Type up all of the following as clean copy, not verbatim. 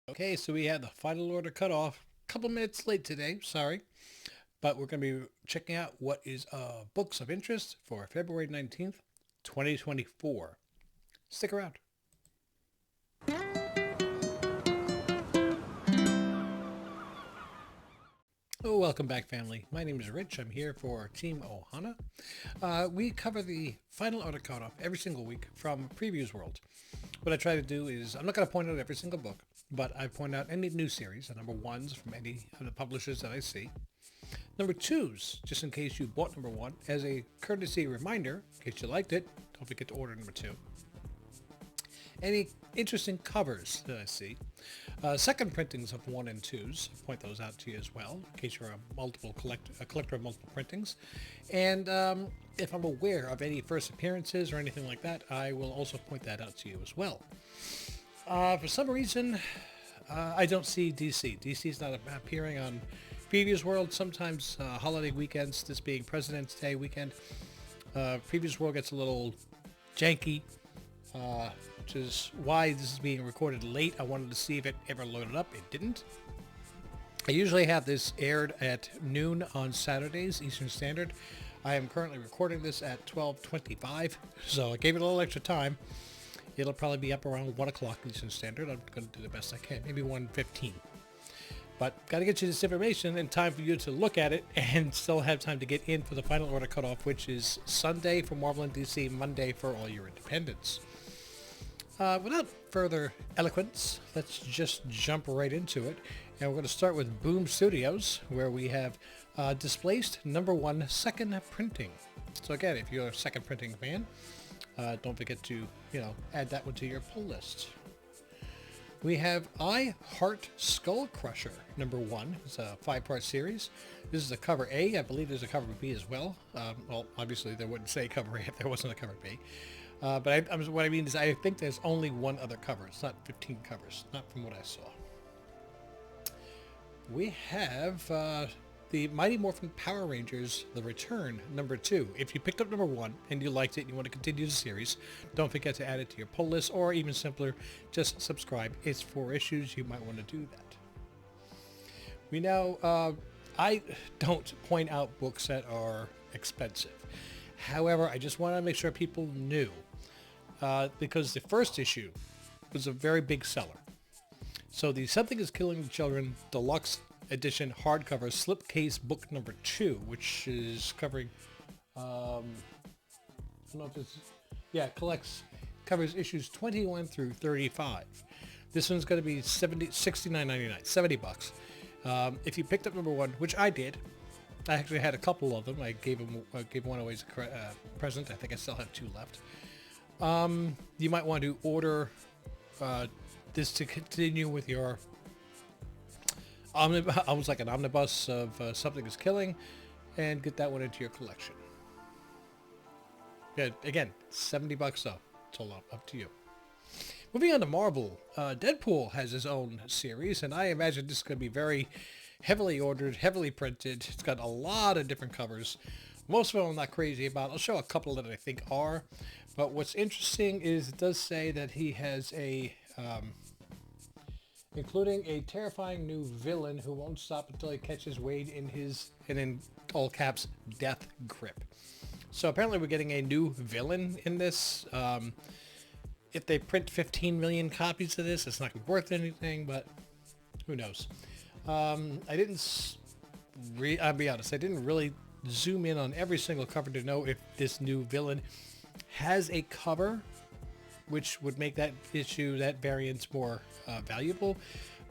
Okay, so we had the final order cutoff. A couple minutes late today, sorry. But we're going to be checking out what is books of interest for February 19th, 2024. Stick around. Oh, welcome back, family. My name is Rich. I'm here for Team Ohana. We cover the final order cutoff every single week from Previews World. What I try to do is, I'm not going to point out every single book, but I point out any new series, the number ones from any of the publishers that I see. Number twos, just in case you bought number one, as a courtesy reminder, in case you liked it, don't forget to order number two. Any interesting covers that I see. Second printings of one and twos, I'll point those out to you as well, in case you're a collector of multiple printings. And if I'm aware of any first appearances or anything like that, I will also point that out to you as well. For some reason, I don't see DC. DC's not appearing on Previews World. Sometimes holiday weekends, this being President's Day weekend, Previews World gets a little janky, which is why this is being recorded late. I wanted to see if it ever loaded up. It didn't. I usually have this aired at noon on Saturdays, Eastern Standard. I am currently recording this at 12:25, so I gave it a little extra time. It'll probably be up around 1 o'clock Eastern Standard. I'm going to do the best I can, maybe 1:15. But got to get you this information in time for you to look at it and still have time to get in for the final order cutoff, which is Sunday for Marvel and DC, Monday for all your independents. Without further eloquence, let's just jump right into it. And we're going to start with Boom Studios, where we have Displaced number one, second printing. So again, if you're a second printing fan, don't forget to, add that one to your pull list. We have I Heart Skull Crusher number one. It's a 5-part series. This is a cover A. I believe there's a cover B as well. Well, obviously they wouldn't say cover A if there wasn't a cover B. But what I mean is I think there's only one other cover. It's not 15 covers, not from what I saw. We have the Mighty Morphin Power Rangers, The Return, number two. If you picked up number one and you liked it and you want to continue the series, don't forget to add it to your pull list, or even simpler, just subscribe. It's 4 issues. You might want to do that. We now, I don't point out books that are expensive. However, I just want to make sure people knew, because the first issue was a very big seller. So the Something is Killing the Children Deluxe Edition hardcover slipcase book number 2, which is covering, I don't know if it's, covers issues 21 through 35. This one's going to be $69.99, $70. If you picked up number one, which I did, I actually had a couple of them. I gave one away as a present. I think I still have 2 left. You might want to order this to continue with your almost like an omnibus of Something is Killing, and get that one into your collection. Yeah, again, $70 though. It's all up to you. Moving on to Marvel, Deadpool has his own series, and I imagine this is going to be very heavily ordered, heavily printed. It's got a lot of different covers. Most of them I'm not crazy about. I'll show a couple that I think are. But what's interesting is it does say that he has including a terrifying new villain who won't stop until he catches Wade in his, and in all caps, death grip. So apparently we're getting a new villain in this. If they print 15 million copies of this, it's not going to be worth anything, but who knows. I'll be honest, I didn't really zoom in on every single cover to know if this new villain has a cover, which would make that issue, that variant, more valuable.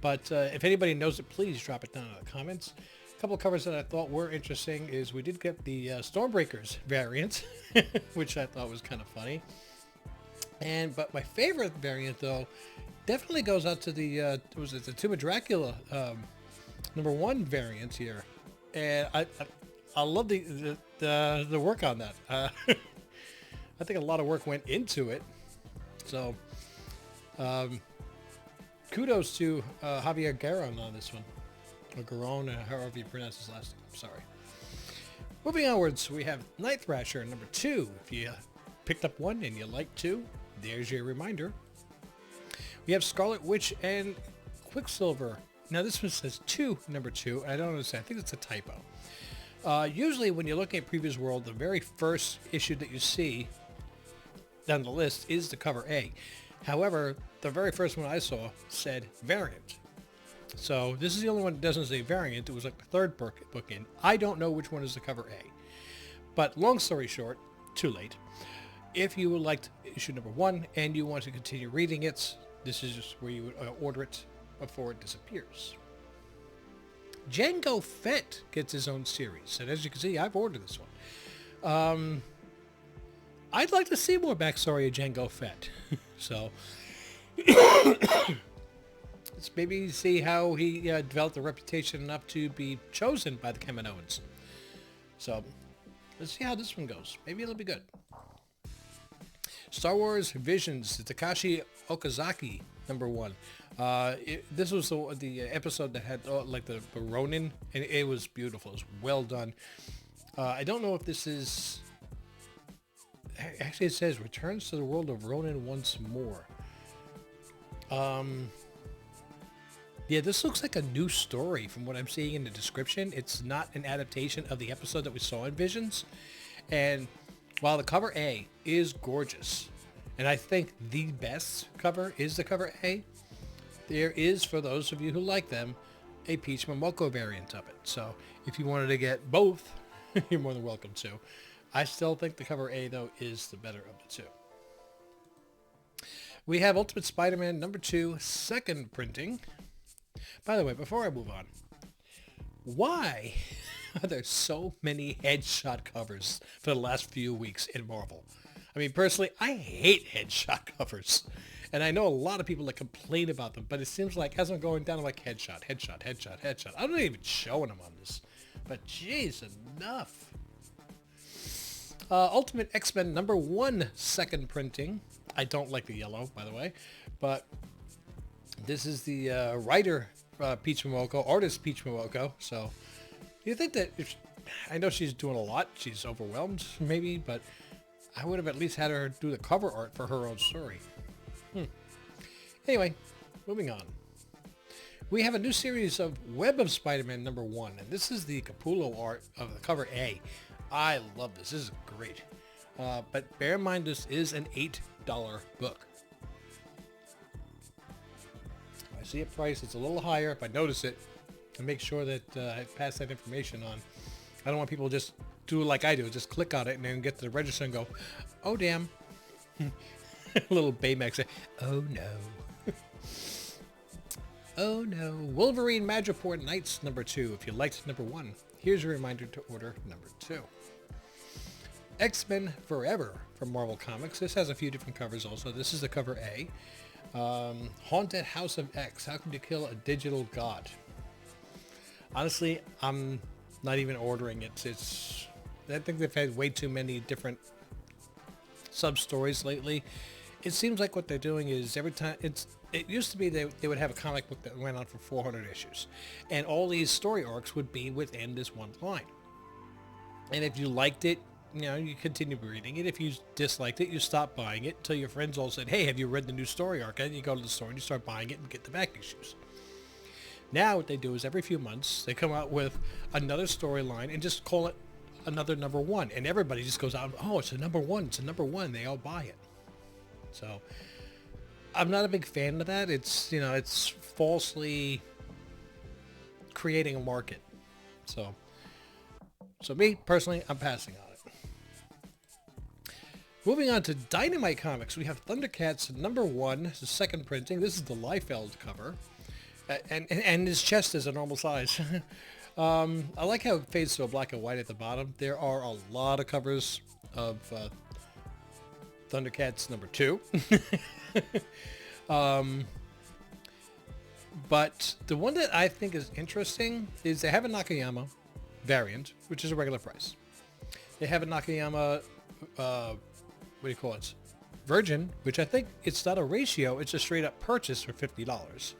But if anybody knows it, please drop it down in the comments. A couple of covers that I thought were interesting is we did get the Stormbreakers variant, which I thought was kind of funny. But my favorite variant, though, definitely goes out to the the Tomb of Dracula number one variant here, and I love the work on that. I think a lot of work went into it. So, kudos to Javier Garon on this one, or Garon, however you pronounce his last name. I'm sorry. Moving onwards, we have Night Thrasher number 2. If you picked up one and you like 2, there's your reminder. We have Scarlet Witch and Quicksilver. Now this one says 2, number 2. I don't understand. I think it's a typo. Usually when you're looking at Previous World, the very first issue that you see down the list is the cover A. However, the very first one I saw said variant. So this is the only one that doesn't say variant. It was like the third book in. I don't know which one is the cover A. But long story short, too late. If you would like issue number 1 and you want to continue reading it, this is just where you would order it before it disappears. Jango Fett gets his own series. And as you can see, I've ordered this one. I'd like to see more backstory of Jango Fett. So, let's maybe see how he developed a reputation enough to be chosen by the Kaminoans. So, let's see how this one goes. Maybe it'll be good. Star Wars Visions, Takashi Okazaki, number 1. This was the episode that had like the Ronin, and it was beautiful. It was well done. I don't know if this is... Actually, it says returns to the world of Ronin once more. Yeah, this looks like a new story from what I'm seeing in the description. It's not an adaptation of the episode that we saw in Visions. And while the cover A is gorgeous, and I think the best cover is the cover A, there is, for those of you who like them, a Peach Momoko variant of it. So if you wanted to get both, you're more than welcome to. I still think the cover A, though, is the better of the two. We have Ultimate Spider-Man number 2, second printing. By the way, before I move on, why are there so many headshot covers for the last few weeks in Marvel? I mean, personally, I hate headshot covers. And I know a lot of people that complain about them, but it seems like as I'm going down, I'm like, headshot. I'm not even showing them on this. But jeez, enough. Ultimate X-Men number 1, second printing. I don't like the yellow, by the way. But this is the writer, Peach Momoko, artist Peach Momoko. So you think that if... I know she's doing a lot. She's overwhelmed, maybe, but I would have at least had her do the cover art for her own story. Anyway, moving on. We have a new series of Web of Spider-Man number 1, and this is the Capullo art of the cover A. I love this. This is great. But bear in mind, this is an $8 book. I see a price. It's a little higher. If I notice it, I make sure that I pass that information on. I don't want people to just do like I do. Just click on it and then get to the register and go, oh, damn. Little Baymax say, oh, no. Oh, no. Wolverine Madripoor Knights number 2. If you liked number 1, here's a reminder to order number 2. X-Men Forever from Marvel Comics. This has a few different covers also. This is the cover A. Haunted House of X. How can you kill a digital god? Honestly, I'm not even ordering it. I think they've had way too many different sub-stories lately. It seems like what they're doing is every time... It used to be they would have a comic book that went on for 400 issues. And all these story arcs would be within this one line. And if you liked it, you continue reading it. If you disliked it, you stop buying it until your friends all said, hey, have you read the new story arc? And you go to the store and you start buying it and get the back issues. Now what they do is every few months, they come out with another storyline and just call it another number 1. And everybody just goes out, oh, it's a number 1. It's a number 1. They all buy it. So I'm not a big fan of that. It's, it's falsely creating a market. So me, personally, I'm passing on it. Moving on to Dynamite Comics, we have Thundercats number 1, the second printing. This is the Liefeld cover. And his chest is a normal size. I like how it fades to a black and white at the bottom. There are a lot of covers of Thundercats number 2. But the one that I think is interesting is they have a Nakayama variant, which is a regular price. They have a Nakayama, what do you call it? Virgin, which I think it's not a ratio, it's a straight up purchase for $50.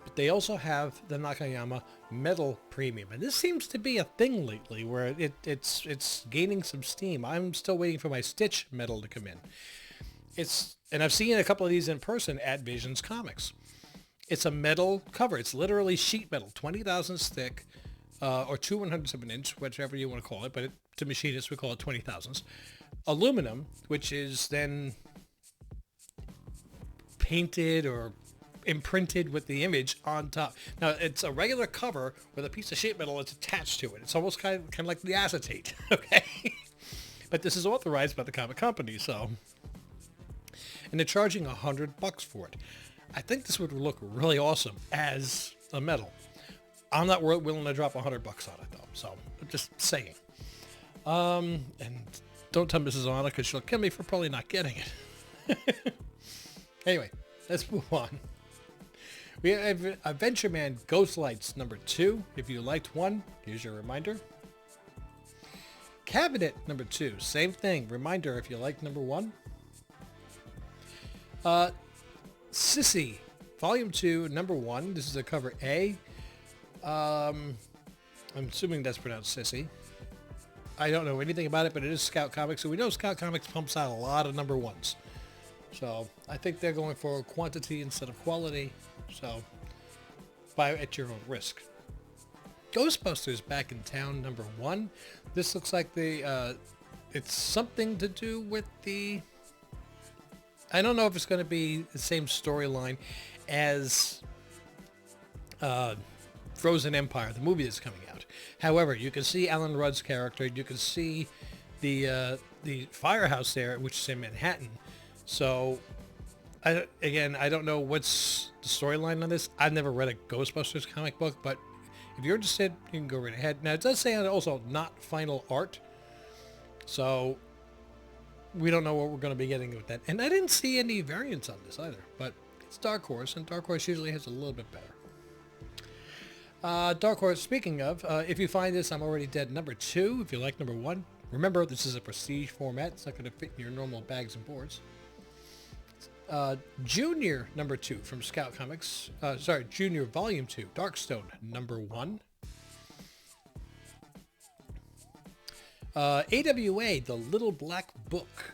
But they also have the Nakayama Metal Premium, and this seems to be a thing lately where it's gaining some steam. I'm still waiting for my Stitch Metal to come in. And I've seen a couple of these in person at Visions Comics. It's a metal cover. It's literally sheet metal, 20 thousandths thick, or 2/100 of an inch, whichever you want to call it. But to machinists, we call it 20 thousandths. Aluminum, which is then painted or imprinted with the image on top. Now, it's a regular cover with a piece of sheet metal that's attached to it. It's almost kind of like the acetate, okay? But this is authorized by the comic company, so. And they're charging $100 for it. I think this would look really awesome as a metal. I'm not willing to drop $100 on it though, so I'm just saying. And don't tell Mrs. Anna because she'll kill me for probably not getting it. Anyway, let's move on. We have Adventure Man Ghost Lights #2. If you liked 1, here's your reminder. Cabinet #2, same thing. Reminder if you liked #1. Sissy, Volume 2, #1. This is a cover A. I'm assuming that's pronounced Sissy. I don't know anything about it, but it is Scout Comics, so we know Scout Comics pumps out a lot of #1s. So I think they're going for quantity instead of quality. So buy at your own risk. Ghostbusters Back in Town #1. This looks like it's something to do with the. I don't know if it's going to be the same storyline as Frozen Empire, the movie that's coming out. However, you can see Alan Rudd's character. You can see the firehouse there, which is in Manhattan. So, I don't know what's the storyline on this. I've never read a Ghostbusters comic book, but if you're interested, you can go right ahead. Now, it does say also not final art. So, we don't know what we're going to be getting with that. And I didn't see any variants on this either, but it's Dark Horse, and Dark Horse usually has a little bit better. Dark Horse, speaking of, if you find this I'm Already Dead #2, if you like #1, remember this is a prestige format. It's not going to fit in your normal bags and boards. Junior #2 from Scout Comics. Junior Volume 2, Darkstone #1. AWA, The Little Black Book.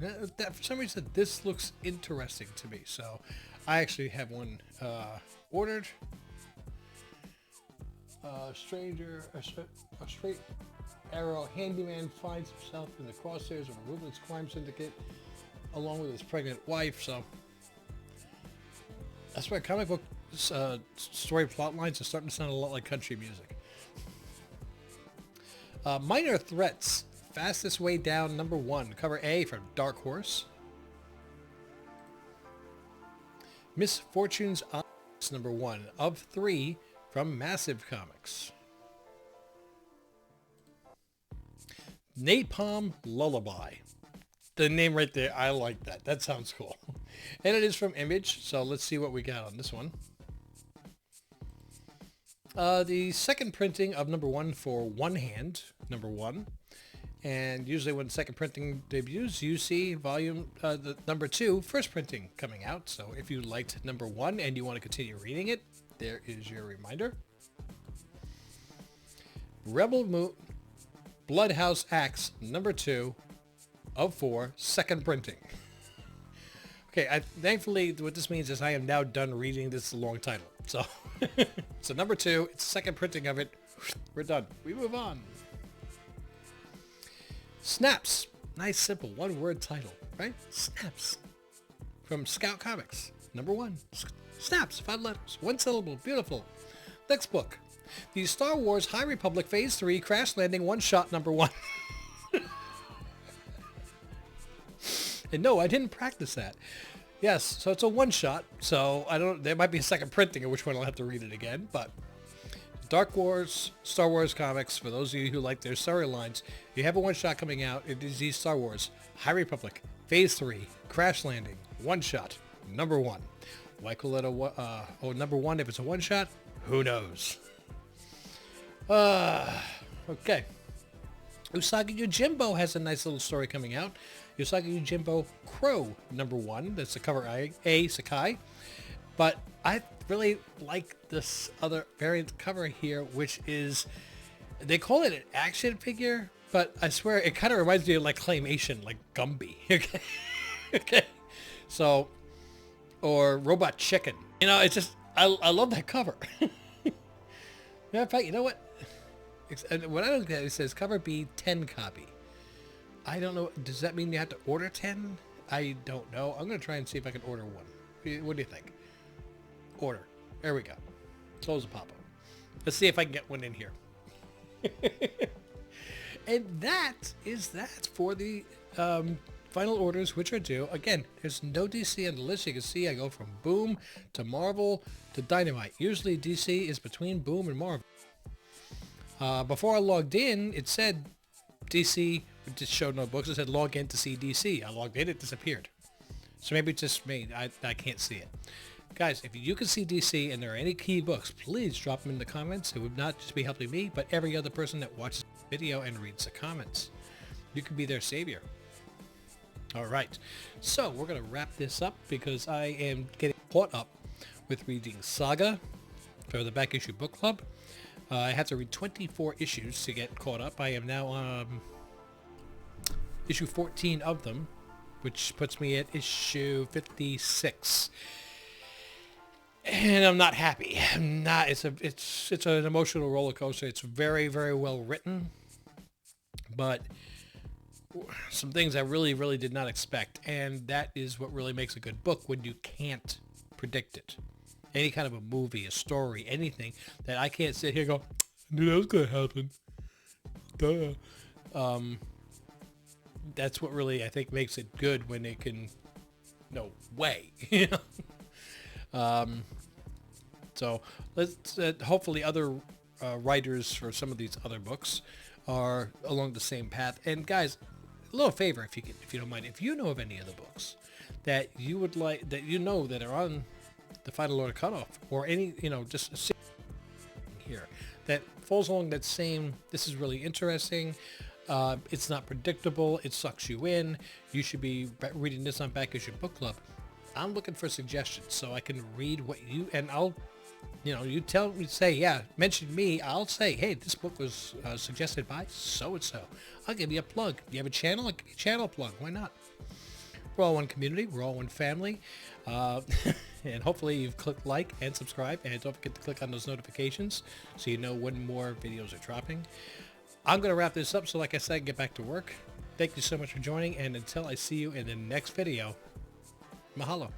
For some reason, this looks interesting to me, so I actually have one ordered. A straight arrow handyman finds himself in the crosshairs of a ruthless crime syndicate along with his pregnant wife, so that's why comic book story plot lines are starting to sound a lot like country music. Minor Threats, Fastest Way Down #1, cover A from Dark Horse. Misfortunes on #1 of 3 from Massive Comics. Napalm Lullaby. The name right there, I like that. That sounds cool. And it is from Image, so let's see what we got on this one. The second printing of #1 for One Hand, #1. And usually when second printing debuts, you see volume the #2 first printing coming out. So if you liked #1 and you want to continue reading it, there is your reminder. Rebel Moon Bloodhouse Axe #2 of 4, second printing. Okay, thankfully what this means is I am now done reading this long title. So, so #2, it's second printing of it. We're done. We move on. Snaps. Nice, simple, one-word title, right? Snaps. From Scout Comics. #1. Snaps, 5 letters, 1 syllable, beautiful. Next book. The Star Wars High Republic Phase 3 Crash Landing One-Shot #1. And no, I didn't practice that. Yes, so it's a one-shot, so there might be a second printing, in which one I'll have to read it again, but Star Wars comics, for those of you who like their storylines, you have a one-shot coming out. It is the Star Wars High Republic Phase 3 Crash Landing One-Shot #1. Why call it #1 if it's a one-shot? Who knows? Okay. Usagi Yojimbo has a nice little story coming out. Usagi Yojimbo Crow #1. That's the cover A Sakai. But I really like this other variant cover here, which is, they call it an action figure, but I swear it kind of reminds me of like Claymation, like Gumby. Okay. Okay. So or Robot Chicken. You know, it's just, I love that cover. Matter of fact, you know what? When I look at it, it says cover B 10 copy. I don't know. Does that mean you have to order 10? I don't know. I'm going to try and see if I can order one. What do you think? Order. There we go. Close the pop-up. Let's see if I can get one in here. And that is that for the final orders, which are due. Again, there's no DC on the list. You can see I go from Boom to Marvel to Dynamite. Usually DC is between Boom and Marvel. Before I logged in, it said DC, it just showed no books. It said log in to see DC. I logged in, it disappeared. So maybe it's just me. I can't see it. Guys, if you can see DC and there are any key books, please drop them in the comments. It would not just be helping me, but every other person that watches the video and reads the comments. You can be their savior. All right. So we're going to wrap this up because I am getting caught up with reading Saga for the Back Issue Book Club. I had to read 24 issues to get caught up. I am now on issue 14 of them, which puts me at issue 56. And I'm not happy. I'm not. It's an emotional roller coaster. It's very, very well written, but some things I really, really did not expect, and that is what really makes a good book, when you can't predict it. Any kind of a movie, a story, anything that I can't sit here and go, I knew that was gonna happen. Duh. That's what really I think makes it good, when it can, no way. You know. So let's hopefully other writers for some of these other books are along the same path. And guys, a little favor, if you don't mind, if you know of any other books that you would like, that you know that are on the Final Order Cutoff, or any, you know, just here that falls along that same, this is really interesting, it's not predictable, it sucks you in, you should be reading this on Back Issue Book Club. I'm looking for suggestions so I can read what you, and I'll, you know, you tell me, say, yeah, mention me, I'll say, hey, this book was suggested by so-and-so. I'll give you a plug. You have a channel? I'll give you a channel plug. Why not? We're all one community. We're all one family. And hopefully you've clicked like and subscribe, and don't forget to click on those notifications so you know when more videos are dropping. I'm going to wrap this up, so like I said, get back to work. Thank you so much for joining, and until I see you in the next video, mahalo.